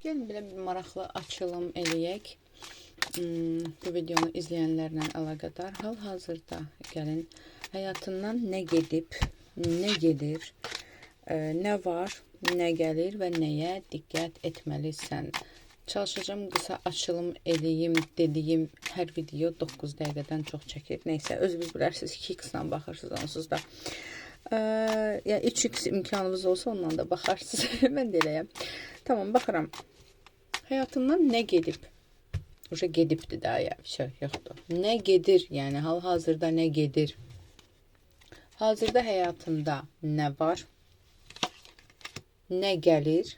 Gəlin belə bir maraqlı açılım eləyək. Bu videonu izləyənlərlə əlaqədar hal-hazırda gəlin həyatından nə gedib, nə gedir, nə var, nə gəlir və nəyə diqqət etməlisən. Çalışacağım qısa açılım eləyim dediyim hər video 9 dəqiqədən çox çəkir. Neysə, özünüz bilərsiniz 2x-la baxırsınız onsuz da. Yəni 3x imkanınız olsa ondan da baxarsınız. Mən də eləyəm. Tamam, baxıram. Həyatından nə gedib? Uşa gedibdir daha ya, şey yoxdur. Nə gedir? Yəni hal-hazırda nə gedir? Hazırda həyatında nə var? Nə gəlir?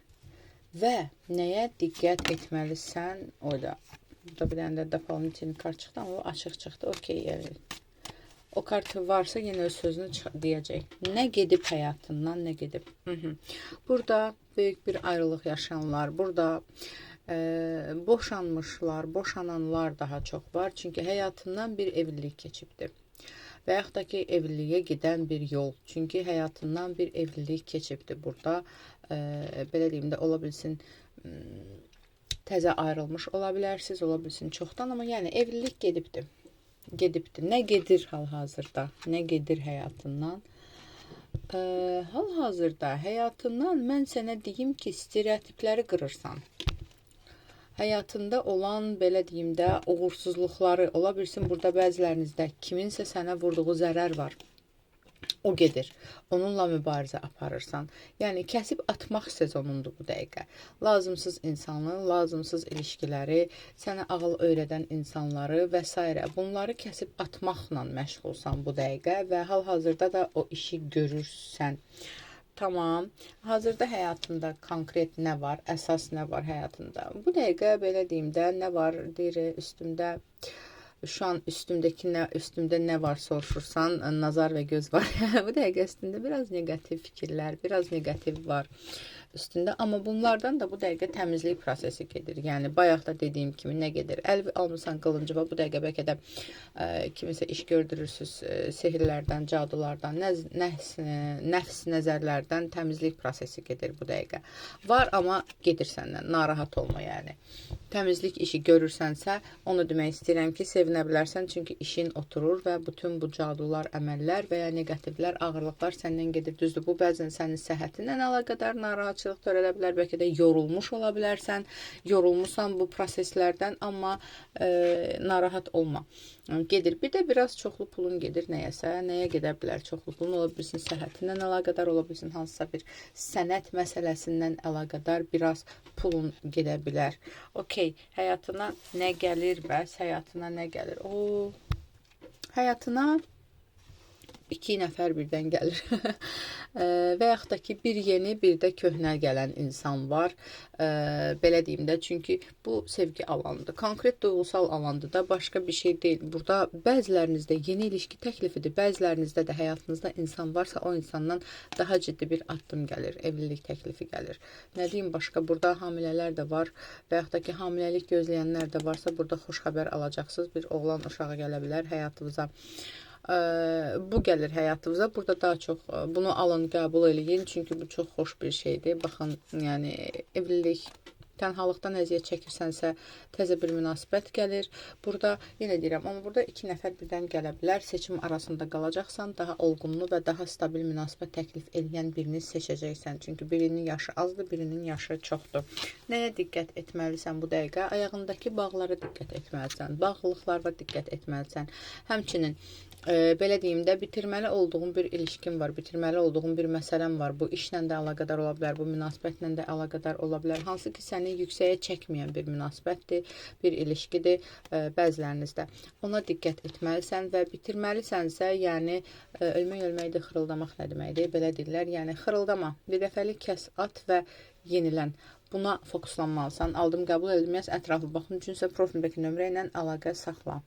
Və nəyə diqqət etməlisən? Orada. Burada bir dənə də doполнительный kart çıxdı, amma o açıq çıxdı. Okey, yəni. O kartı varsa yenə öz sözünü deyəcək. Nə gedib həyatından, nə gedib? Burada böyük bir ayrılıq yaşayanlar, burada boşanmışlar, boşananlar daha çox var. Çünki həyatından bir evlilik keçibdir. Və yaxud da ki, evliliyə gedən bir yol. Çünki həyatından bir evlilik keçibdir burada. Belə deyim də, ola bilsin təzə ayrılmış ola bilərsiniz, ola bilsin çoxdan, amma yəni evlilik gedibdir. Nə gedir hal-hazırda? Nə gedir həyatından? Hal-hazırda həyatından mən sənə deyim ki, stereotipləri qırırsan. Həyatında olan, belə deyim də, uğursuzluqları, ola bilsin burada bəzilərinizdə kiminsə sənə vurduğu zərər var. O gedir. Onunla mübarizə aparırsan. Yəni, kəsib atmaq sezonundur bu dəqiqə. Lazımsız insanı, lazımsız ilişkiləri, sənə ağıl öyrədən insanları və s. Bunları kəsib atmaqla məşğulsan bu dəqiqə və hal-hazırda da o işi görürsən. Tamam. Hazırda həyatında konkret nə var? Əsas nə var həyatında? Bu dəqiqə belə deyim də, nə var? Deyir, üstümdə şu an üstümdə nə var soruşursan, nazar və göz var. Bu dəqiqə üstündə biraz negativ fikirlər, biraz negativ var üstündə. Amma bunlardan da bu dəqiqə təmizlik prosesi gedir. Yəni, bayaq da dediyim kimi nə gedir? Əl almısan qılıncı və bu dəqiqə bəlkə də kimisə iş gördürürsünüz, sehirlərdən, cadulardan, nəfs nəzərlərdən təmizlik prosesi gedir bu dəqiqə. Var, amma gedir səndən, narahat olma yəni. Təmizlik işi görürsənsə, onu demək istəyirəm ki, sevinə bilərsən, çünki işin oturur və bütün bu cadular, əməllər və ya negativlər, ağırlıqlar səndən gedir. Düzdür, bu bəzən sənin səhhətinlə əlaqədar narahatçılıq törədə bilər, bəlkə də yorulmuş ola bilərsən, yorulmusan bu proseslərdən, amma narahat olma. Gedir. Bir də biraz çoxlu pulun gedir nəyəsə, nəyə gedə bilər çoxlu pulun, ola bilsin səhhətindən əlaqədar, ola bilsin hansısa bir sənət məsələsindən əlaqədar biraz pulun gedə bilər. Okey, həyatına nə gəlir bəs? Həyatına nə gəlir? Həyatına 2 nəfər birdən gəlir. Və yaxud da ki, bir yeni, bir də köhnə gələn insan var. Belə deyim də, çünki bu sevgi alanıdır. Konkret duyğusal alandır da, başqa bir şey deyil. Burada bəzilərinizdə yeni ilişki təklifidir, bəzilərinizdə də həyatınızda insan varsa, o insandan daha ciddi bir addım gəlir, evlilik təklifi gəlir. Nə deyim başqa, burada hamilələr də var və yaxud da ki, hamiləlik gözləyənlər də varsa, burada xoş xəbər alacaqsınız. Bir oğlan uşağı gələ bilər həyatınıza. Bu gəlir həyatınıza. Burada daha çox bunu alın, qəbul eləyin. Çünki bu çox xoş bir şeydir. Baxın, yəni evlilik, tənhalıqdan əziyyət çəkirsənsə, təzə bir münasibət gəlir. Burada, yenə deyirəm, amma burada 2 nəfər birdən gələ bilər. Seçim arasında qalacaqsan, daha olğunlu və daha stabil münasibət təklif edən birini seçəcəksən. Çünki birinin yaşı azdır, birinin yaşı çoxdur. Nəyə diqqət etməlisən bu dəqiqə? Ayağındakı bağlara diqqət etməlisən. Bağlılıqlara diqqət etməlisən. Həmçinin belə deyim də, bitirməli olduğun bir ilişkin var, bitirməli olduğun bir məsələn var. Bu işlə də əlaqədar ola bilər, bu münasibətlə də əlaqədar ola bilər. Hansı ki, səni yüksəyə çəkməyən bir münasibətdir, bir ilişkidir bəzilərinizdə. Ona diqqət etməlisən və bitirməlisənsə, yəni ölmək-ölməkdir, xırıldamaq nə deməkdir? Belə deyirlər, yəni xırıldama, bir dəfəlik kəs at və yenilən. Buna fokuslanmalısan. Aldım, qəbul edilməz, ətrafı baxın. Üçüncüsə profildəki nömrə ilə əlaqə saxla.